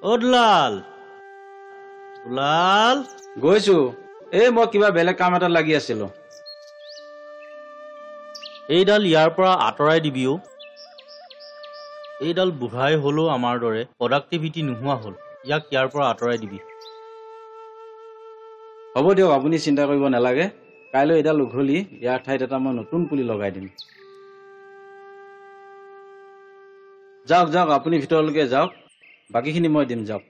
অ দুলাল দুলাল গৈছো এই মই কিবা বেলেগ কাম এটা লাগি আছিলো এইডাল ইয়াৰ পৰা আঁতৰাই দিবি অ এইডাল বুঢ়াই হলেও আমাৰ দৰে প্ৰডাক্টিভিটি নোহোৱা হ'ল ইয়াক ইয়াৰ পৰা আঁতৰাই দিবি হ'ব দিয়ক আপুনি চিন্তা কৰিব নালাগে কাইলৈ এডাল উঘলি ইয়াৰ ঠাইত এটা মই নতুন পুলি লগাই দিম যাওক যাওক আপুনি ভিতৰলৈকে যাওক বাকীখিনি মই দিম যাওক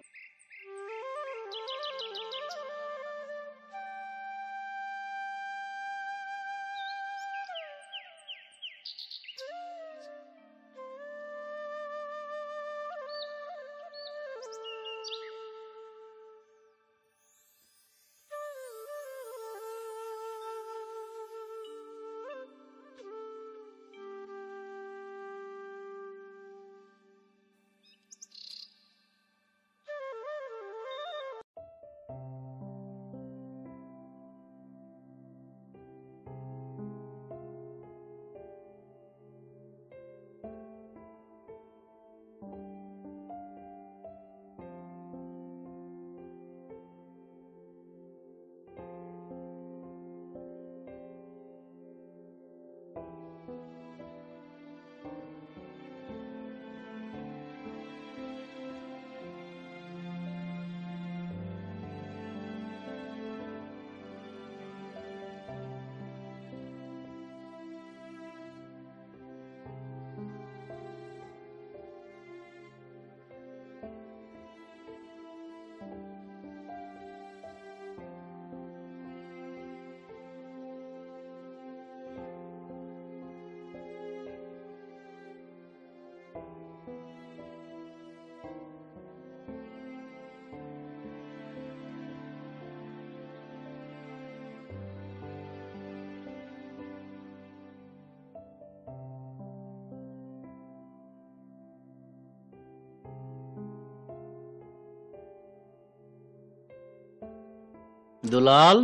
দুলাল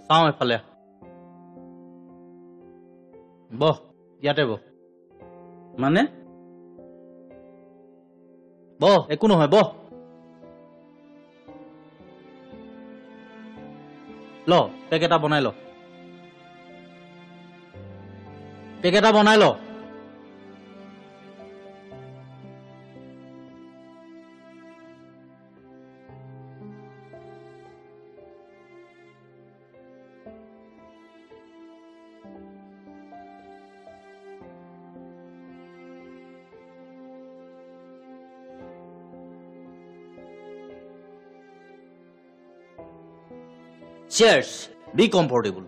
চাওঁ এফালে বহ ইয়াতে বহ মানে বহ একো নহয় বহ ল পেক এটা বনাই ল পেক এটা বনাই ল Cheers. Be comfortable.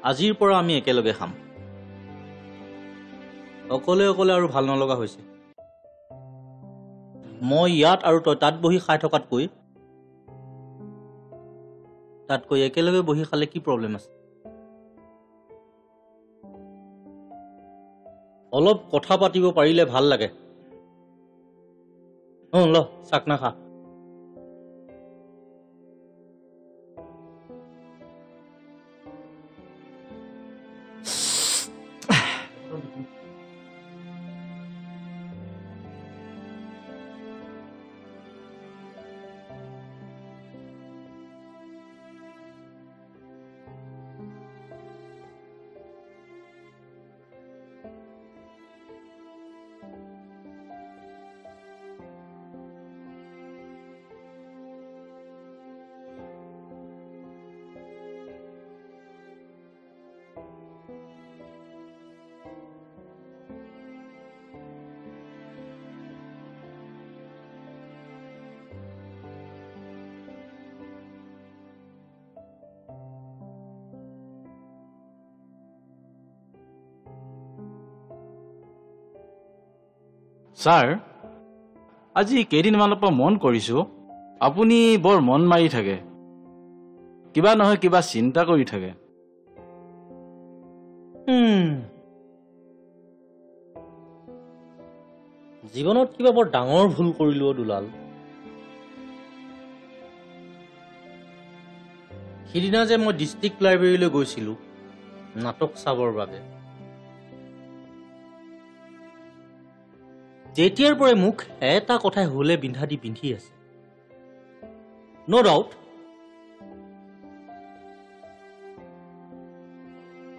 আজিৰ পৰা আমি একেলগে খাম অকলে অকলে আৰু ভাল নলগা হৈছে মই ইয়াত আৰু তই তাত বহি খাই থকাতকৈ তাতকৈ একেলগে বহি খালে কি প্ৰব্লেম আছে অলপ কথা পাতিব পাৰিলে ভাল লাগে ল চাকনা খা ছাৰ আজি কেইদিনমানৰ পৰা মন কৰিছো আপুনি বৰ মন মাৰি থাকে কিবা নহয় কিবা চিন্তা কৰি থাকে জীৱনত কিবা বৰ ডাঙৰ ভুল কৰিলো দুলাল সিদিনা যে মই ডিষ্ট্ৰিক্ট লাইব্ৰেৰীলৈ গৈছিলো নাটক চাবৰ বাবে যেতিয়াৰ পৰাই মোক এটা কথাই হলে বিন্ধা দি পিন্ধি আছে নো ডাউট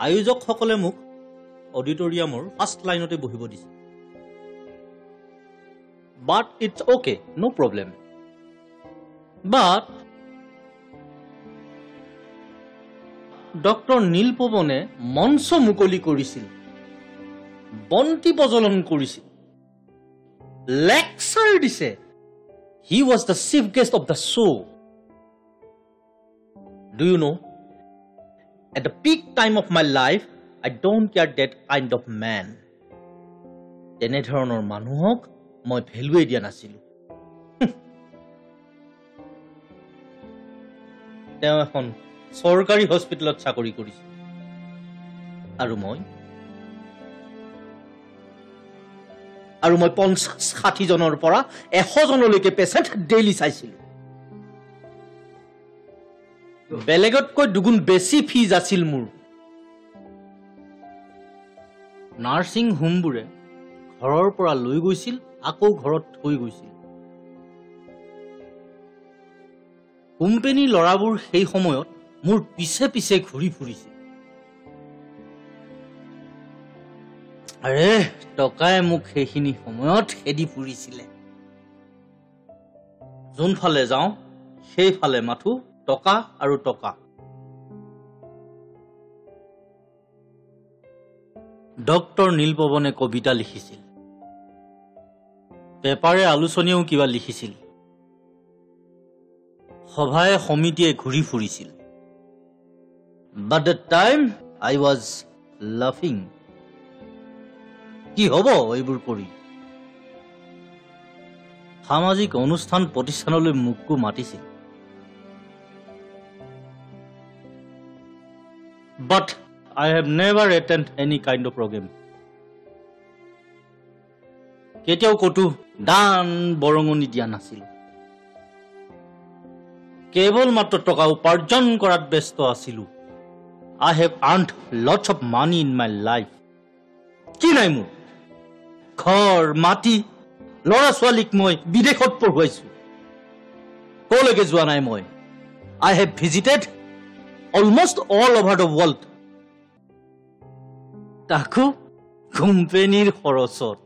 আয়োজকসকলে মোক অডিটৰিয়ামৰ ফাৰ্ষ্ট লাইনতে বহিব দিছে but it's okay no problem but doctor নীলপৱনে মঞ্চ মুকলি কৰিছিল বন্তি প্ৰজ্বলন কৰিছিল লেকচাৰ দিছে he was the chief guest of the show' do you know' at the peak time of my life I don't care that kind of man তেনেধৰণৰ মানুহক মই ভেলুৱে দিয়া নাছিলো তেওঁ এখন চৰকাৰী হস্পিটেলত চাকৰি কৰিছিল আৰু মই 50-60 জনৰ পৰা 100 জনলৈকে পেচেণ্ট ডেইলি চাইছিলো বেলেগতকৈ দুগুণ বেছি ফিজ আছিল মোৰ নাৰ্ছিং হোমবোৰে ঘৰৰ পৰা লৈ গৈছিল আকৌ ঘৰত থৈ গৈছিল কোম্পানীৰ ল'ৰাবোৰ সেই সময়ত মোৰ পিছে পিছে ঘূৰি ফুৰিছিল আৰে টকাই মোক সেইখিনি সময়ত খেদি ফুৰিছিলে যোনফালে যাওঁ সেইফালে মাথো টকা আৰু টকা ডক্টৰ নীলপৱনে কবিতা লিখিছিল পেপাৰে আলোচনীও কিবা লিখিছিল সভায়ে সমিতিয়ে ঘূৰি ফুৰিছিল বাট দ্য টাইম আই ৱাজ লাফিং কি হ'ব এইবোৰ কৰি সামাজিক অনুষ্ঠান প্ৰতিষ্ঠানলৈ মোকো মাতিছিল but I have never attended any kind of program কেতিয়াও কতো দান বৰঙণি দিয়া নাছিল কেৱল মাত্ৰ টকা উপাৰ্জন কৰাত ব্যস্ত আছিলো I have earned lots of money in my life কি নাই মোৰ ঘৰ মাটি ল'ৰা ছোৱালীক মই বিদেশত পঢ়ুৱাইছো কলৈকে যোৱা নাই মই I have visited almost all over the world তাকো কোম্পানীৰ খৰচত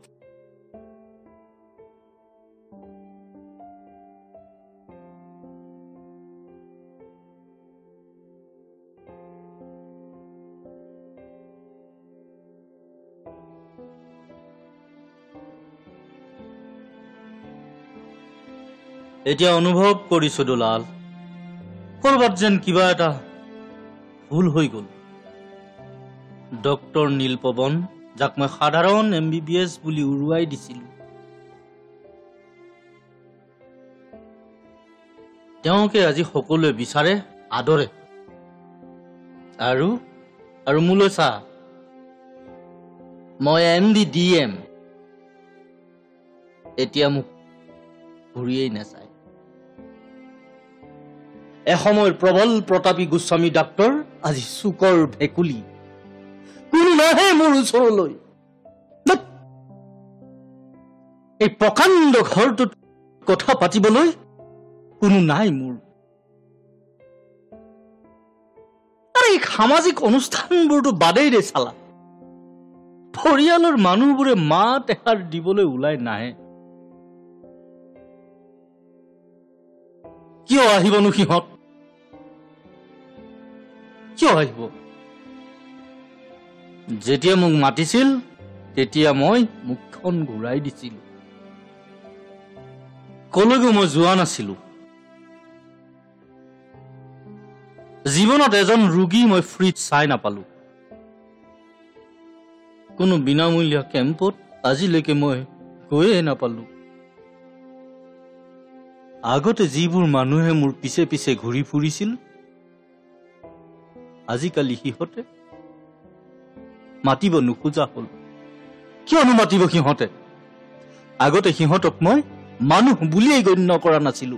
এতিয়া অনুভৱ কৰিছো দুলাল কৰবাত যেন কিবা এটা ভুল হৈ গ'ল ডক্টৰ নীলপৱন যাক মই সাধাৰণ MBBS বুলি উৰুৱাই দিছিলো তেওঁকে আজি সকলোৱে বিচাৰে আদৰে আৰু মোলৈ চা মই MD DM এতিয়া মোক ঘূৰিয়েই নাচায় এসময়ৰ প্ৰবল প্ৰতাপী গোস্বামী ডাক্তৰ আজি চুকৰ ভেকুলি কোনো নাহে মোৰ ওচৰলৈ এই প্ৰকাণ্ড ঘৰটোত কথা পাতিবলৈ কোনো নাই মোৰ আৰু এই সামাজিক অনুষ্ঠানবোৰতো বাদেই দে চালা পৰিয়ালৰ মানুহবোৰে মাত এষাৰ দিবলৈ ওলাই নাহে কিয় আহিবনো সিহঁত কিয় আহিব যেতিয়া মোক মাতিছিল তেতিয়া মই মুখখন ঘূৰাই দিছিলো কলৈকো মই যোৱা নাছিলো জীৱনত এজন ৰোগী মই ফ্ৰীত চাই নাপালো কোনো বিনামূলীয়া কেম্পত আজিলৈকে মই গৈয়ে নাপালো আগতে যিবোৰ মানুহে মোৰ পিছে পিছে ঘূৰি ফুৰিছিল আজিকালি সিহঁতে মাতিব নোখোজা হ'ল কিয়নো মাতিব সিহঁতে আগতে সিহঁতক মই মানুহ বুলিয়েই গণ্য কৰা নাছিলো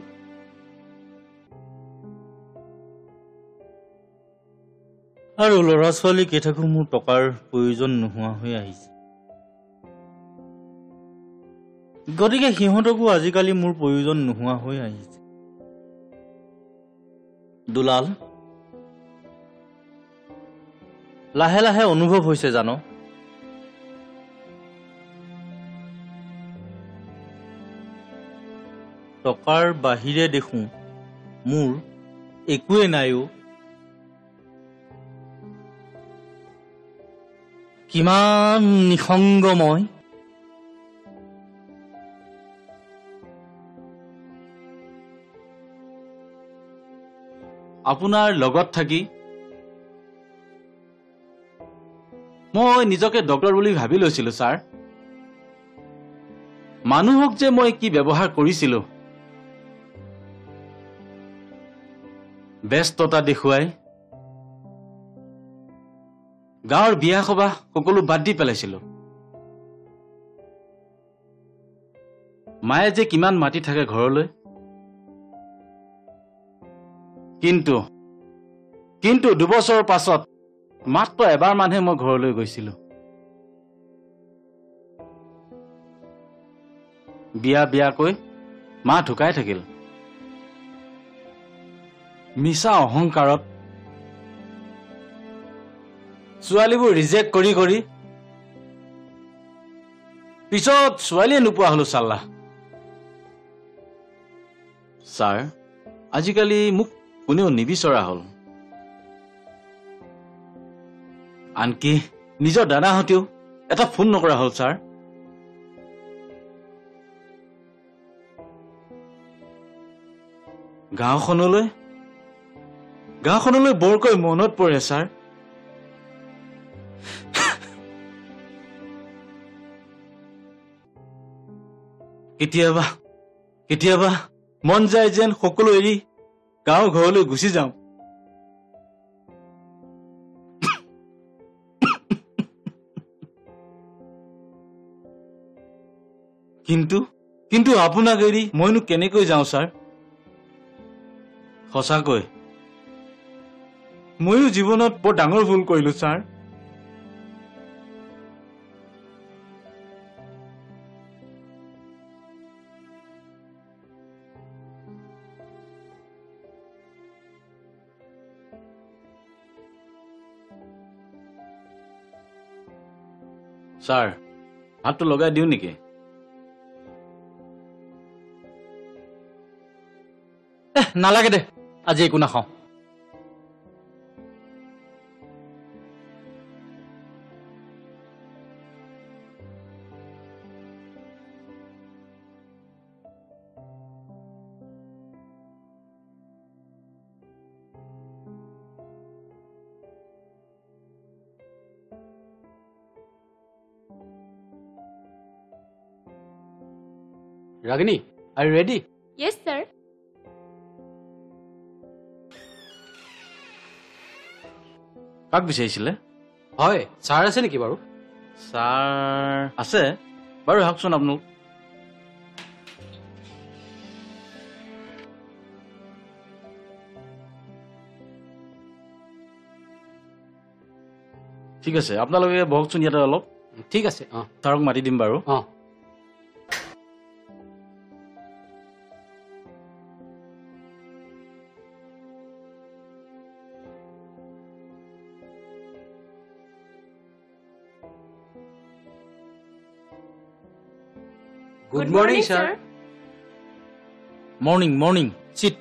আৰু ল'ৰা ছোৱালী কেইটাকো মোৰ টকাৰ প্ৰয়োজন নোহোৱা হৈ আহিছে গতিকে সিহঁতকো আজিকালি মোৰ প্ৰয়োজন নোহোৱা হৈ আহিছে। দুলাল, লাহে লাহে অনুভৱ হৈছে জানো, টকাৰ বাহিৰে দেখোঁ মোৰ একোৱে নাইও। কিমান নিসংগ মই। আপোনাৰ লগত থাকি মই নিজকে ডক্তৰ বুলি ভাবি লৈছিলো ছাৰ। মানুহক যে মই কি ব্যৱহাৰ কৰিছিলো, ব্যস্ততা দেখুৱাই গাঁৱৰ বিয়া সবাহ সকলো বাদ দি পেলাইছিলো। মায়ে যে কিমান মাতি থাকে ঘৰলৈ, কিন্তু 2 বছৰৰ পাছত মাত্ৰ এবাৰ মানহে মই ঘৰলৈ গৈছিলো। বিয়াকৈ মা ঢুকাই থাকিল। মিছা অহংকাৰত ছোৱালীবোৰ ৰিজেক্ট কৰি কৰি পিছত ছোৱালীয়ে নোপোৱা হলো চাল্লা। ছাৰ, আজিকালি মোক কোনেও নিবিচৰা হ'ল। আনকি নিজৰ দাদাহঁতেও এটা ফোন নকৰা হ'ল ছাৰ। গাঁওখনলৈ বৰকৈ মনত পৰে ছাৰ। কেতিয়াবা মন যায় যেন সকলো এৰি গাঁও ঘৰলৈ গুচি যাওঁ। কিন্তু আপোনাক এৰি মইনো কেনেকৈ যাওঁ ছাৰ? সঁচাকৈ ময়ো জীৱনত বৰ ডাঙৰ ভুল কৰিলো ছাৰ। ছাৰ, হাতটো লগাই দিওঁ নেকি? নালাগে দে, আজি একো নাখাওঁ। Ragini, are you ready? Yes, sir. কাক বিচাৰিছিলে? হয়, ছাৰ আছে নেকি বাৰু? ছাৰ আছে বাৰু, আহকচোন আপোনালোক। ঠিক আছে, আপোনালোকে বহকচোন ইয়াতে অলপ। ঠিক আছে, ছাৰক মাতি দিম বাৰু। Good morning, sir. Morning. Sit.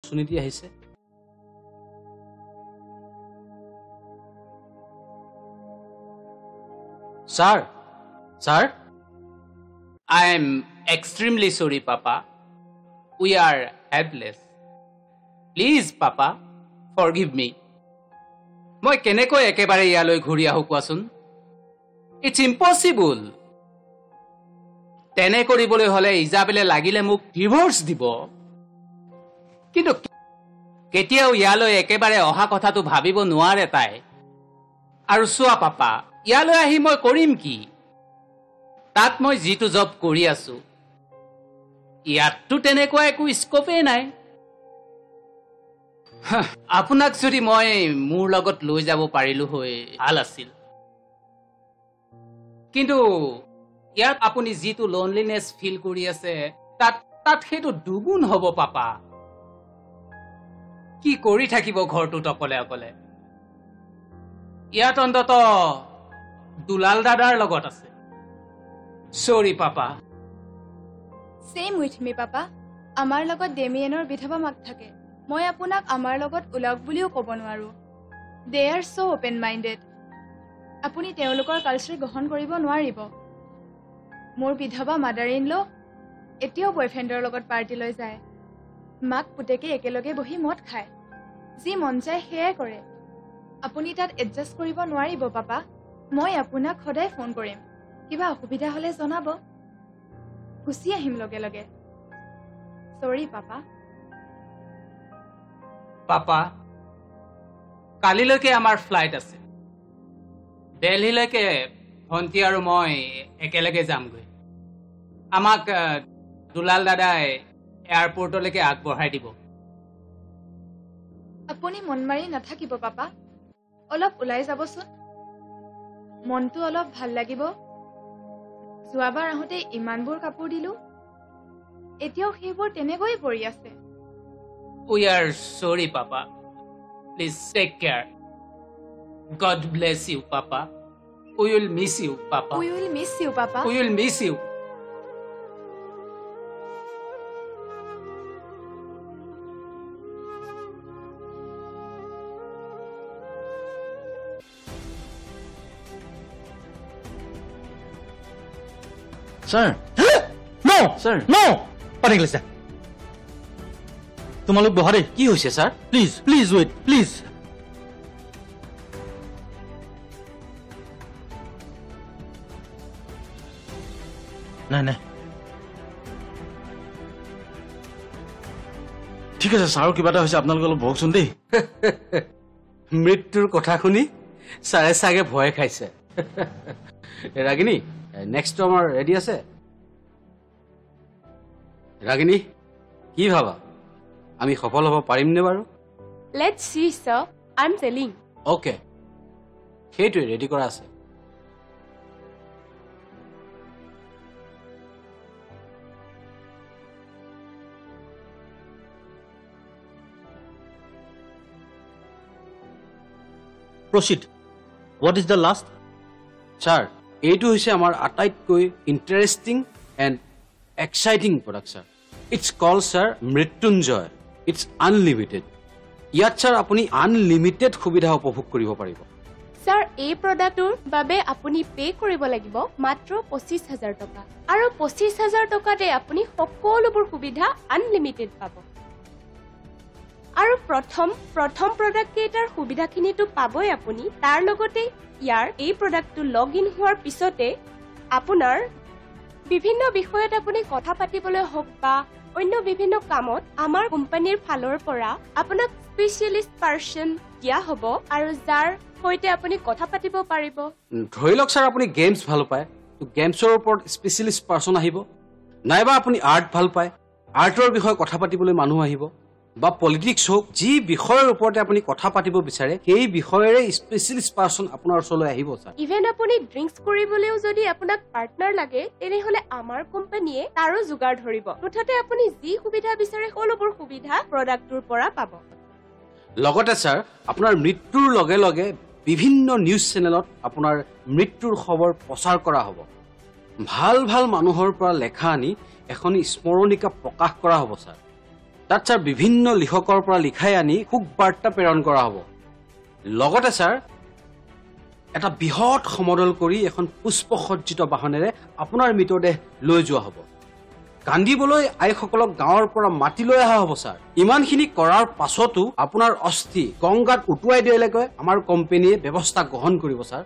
Opportunity আহিছে। Sir sir I am extremely sorry, Papa. We are helpless. Please, Papa, forgive me. মই কেনেকৈ একেবাৰে ইয়ালৈ ঘূৰি আহোঁ কোৱাচোন? It's impossible. তেনে কৰিবলৈ হ'লে ইজাবেলে লাগিলে মোক ডিভোৰ্চ দিব, কিন্তু কেতিয়াও ইয়ালৈ একেবাৰে অহা কথাটো ভাবিব নোৱাৰে তাই। আৰু চোৱা পাপা, ইয়ালৈ আহি মই কৰিম কি? তাত মই যিটো জব কৰি আছো ইয়াততো তেনেকুৱা একো স্কোপেই নাই। আপোনাক যদি মই মোৰ লগত লৈ যাব পাৰিলো হৈ ভাল আছিল, কিন্তু ইয়াত আপুনি যিটো লোনলিনেছ ফিল কৰি আছে তাত সেইটো দুগুণ হ'ব পাপা। কি কৰি থাকিব ঘৰটোত অকলে অকলে? ইয়াত অন্তত দুলাল দাদাৰ লগত আছে। Sorry, Papa. Same with me, Papa. আমাৰ লগত ডেমিয়েনৰ বিধৱা মাক থাকে। মই আপোনাক আমাৰ লগত উলাওক বুলিও ক'ব নোৱাৰো। They are so open-minded. আপুনি তেওঁলোকৰ কালচাৰ গ্ৰহণ কৰিব নোৱাৰিব। মোৰ বিধৱা মাদাৰ-ইন-ল এতিয়াও বয়ফ্ৰেণ্ডৰ লগত পাৰ্টিলৈ যায়। মাক পুতেকে একেলগে বহি মদ খায়। যি মন যায় সেয়াই কৰে। আপুনি তাত এডজাষ্ট কৰিব নোৱাৰিব, পাপা। মই আপোনাক সদায় ফোন কৰিম। কিবা অসুবিধা হলে জনাব। গুচি আহিম লগে লগে। সৰি পাপা। পাপা, কালিলৈকে আমাৰ ফ্লাইট আছে। দিল্লীলৈকে ভণ্টি আৰু মই একেলগে যামগৈ। আমাক দুলাল দাদাই এয়াৰপৰ্টলৈকে আগবঢ়াই দিব। আপুনি মন মাৰি নাথাকিব পাপা। অলপ ওলাই যাবচোন, মনটো অলপ ভাল লাগিব। যোৱাবাৰ আহোঁতে ইমানবোৰ কাপোৰ দিলো, এতিয়াও সেইবোৰ তেনেকৈয়ে পৰি আছে। We are sorry, Papa. Please take care. God bless you, Papa. We will miss you, Papa. We will miss you, Papa. We will miss you. Sir No! Sir. No! পানী গেলিছে। তোমালোক বহা দেই। কি হৈছে sir? Please please wait please. নাই নাই, ঠিক আছে ছাৰো কিবা এটা হৈছে, আপোনালোকে অলপ বহকচোন দেই। মৃত্যুৰ কথা শুনি ছাৰে চাগে ভয় খাইছে। ৰাগিনী, নেক্সটটো আমাৰ ৰেডি আছে? ৰাগিনী, কি ভাবা, আমি সফল হ'ব পাৰিমনে বাৰু? Let's see, sir. I'm telling. Okay, সেইটোৱে ৰেডি কৰা আছে। proceed. What is the last? ছাৰ, এইটো হৈছে আমাৰ আটাইতকৈ interesting and exciting product sir. It's call sir Mrityunjay. It's unlimited. ইয়াত ছাৰ আপুনি আনলিমিটেড সুবিধা উপভোগ কৰিব পাৰিব। ছাৰ, এই প্ৰডাক্টটোৰ বাবে আপুনি পে কৰিব লাগিব মাত্ৰ 25,000 টকা। আৰু 25,000 টকাতে আপুনি সকলোবোৰ সুবিধা আনলিমিটেড পাব। আৰু প্ৰথম প্ৰডাক্ট কেইটাৰ সুবিধাখিনিতো পাবই আপুনি। তাৰ লগতে ইয়াৰ এই প্ৰডাক্টটো লগ ইন হোৱাৰ পিছতে আপোনাৰ বিভিন্ন বিষয়ত আপুনি কথা পাতিবলৈ হওক বা অন্য বিভিন্ন কামত আমাৰ কোম্পানীৰ ফালৰ পৰা আপোনাক স্পেচিয়েলিষ্ট পাৰ্চন দিয়া হ'ব, আৰু যাৰ সৈতে আপুনি কথা পাতিব পাৰিব। ধৰি লওক ছাৰ, আপুনি গেমছ ভাল পায়, গেমছৰ ওপৰত স্পেচিয়েলিষ্ট পাৰ্চন আহিব। নাইবা আপুনি আৰ্ট ভাল পায়, আৰ্টৰ বিষয়ে কথা পাতিবলৈ মানুহ আহিব। বা পলিটিক্স হওক, যি বিষয়ৰ ওপৰতে আপুনি কথা পাতিব বিচাৰে সেই বিষয়েৰে স্পেচিয়েলিষ্ট পাৰ্চন আপোনাৰ ওচৰলৈ আহিব ছাৰ। ইভেন আপুনি ড্ৰিংকছ কৰিবলৈও যদি আপোনাক পাৰ্টনাৰ লাগে, তেনেহ'লে আমাৰ কোম্পানীয়ে তাৰো যোগাৰ ধৰিব। মুঠতে আপুনি যি সুবিধা বিচাৰে সকলোবোৰ সুবিধা প্ৰডাক্টটোৰ পৰা পাব। লগতে ছাৰ, আপোনাৰ মৃত্যুৰ লগে লগে বিভিন্ন নিউজ চেনেলত আপোনাৰ মৃত্যুৰ খবৰ প্ৰচাৰ কৰা হ'ব। ভাল ভাল মানুহৰ পৰা লেখা আনি এখন স্মৰণিকা প্ৰকাশ কৰা হ'ব ছাৰ। তাত ছাৰ বিভিন্ন লিখকৰ পৰা লিখাই আনি শোক বাৰ্তা প্ৰেৰণ কৰা হ'ব লগতে ছাৰ এটা বৃহৎ সমদল কৰি এখন পুষ্পসজ্জিত বাহনেৰে আপোনাৰ মৃতদেহ লৈ যোৱা হ'ব কান্দিবলৈ আইসকলক গাঁৱৰ পৰা মাতি লৈ অহা হ'ব ছাৰ ইমানখিনি কৰাৰ পাছতো আপোনাৰ অস্থি গংগাত উটুৱাই দিয়ালৈকে আমাৰ কোম্পানীয়ে ব্যৱস্থা গ্ৰহণ কৰিব ছাৰ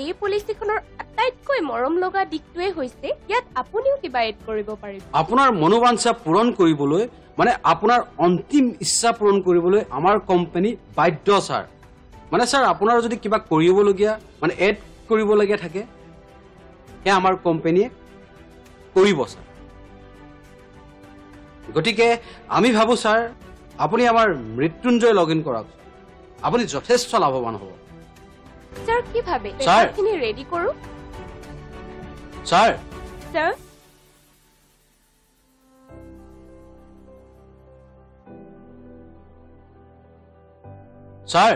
এই পলিচিখনৰ আটাইতকৈ মৰম লগা দিশটোৱে হৈছে ইয়াত আপুনিও কিবা এড কৰিব পাৰিব আপোনাৰ মনোবাঞ্ছা পূৰণ কৰিবলৈ মানে আপোনাৰ অন্তিম ইচ্ছা পূৰণ কৰিবলৈ আমাৰ কোম্পানী বাধ্য ছাৰ মানে ছাৰ আপোনাৰ যদি কিবা কৰিবলগীয়া মানে এড কৰিবলগীয়া থাকে সেয়া আমাৰ কোম্পানীয়ে কৰিব ছাৰ গতিকে আমি ভাবো ছাৰ আপুনি আমাৰ মৃত্যুঞ্জয় লগ ইন কৰক আপুনি যথেষ্ট লাভৱান হ'ব স্যাৰ কি ভাবে স্যাৰ। পেপাৰখিনি ৰেডি কৰো ছাৰ স্যাৰ ছাৰ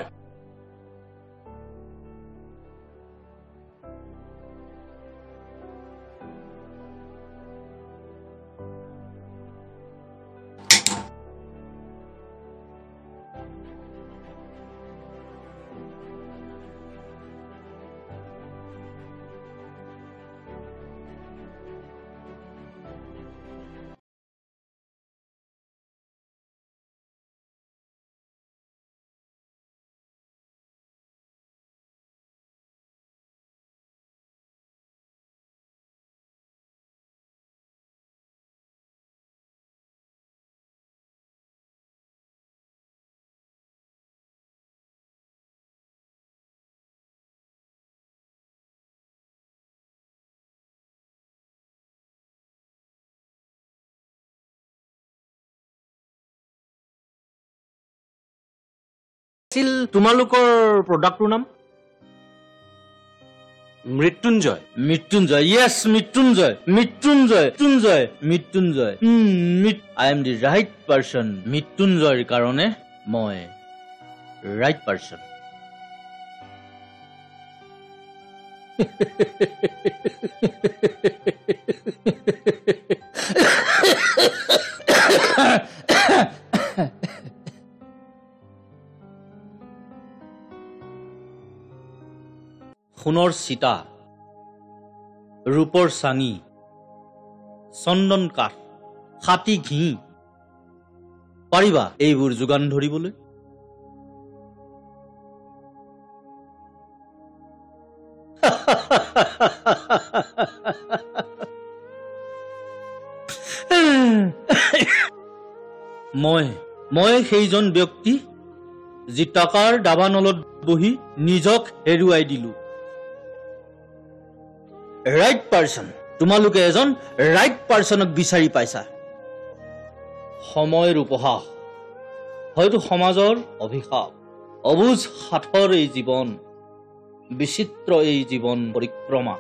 আছিল তোমালোকৰ প্ৰডাক্টটোৰ নাম Mrityunjay Mrityunjay yes Mrityunjay Mrityunjay Mrityunjay Mrityunjay I am the right person মৃত্যুঞ্জয়ৰ কাৰণে মই ৰাইট পাৰ্চন সোণৰ চিতা ৰূপৰ চাঙি চন্দন কাঠ হাতী ঘি পাৰিবা এইবোৰ যোগান ধৰিবলৈ মই সেইজন ব্যক্তি যি টকাৰ দাবানলত বহি নিজক হেৰুৱাই দিলো ৰাইট পাৰ্চন তোমালোকে এজন ৰাইট পাৰ্চনক বিচাৰি পাইছা সময়ৰ উপহাস হয়তো সমাজৰ অভিশাপ অবুজ হাতৰ এই জীৱন বিচিত্ৰ এই জীৱন পৰিক্ৰমা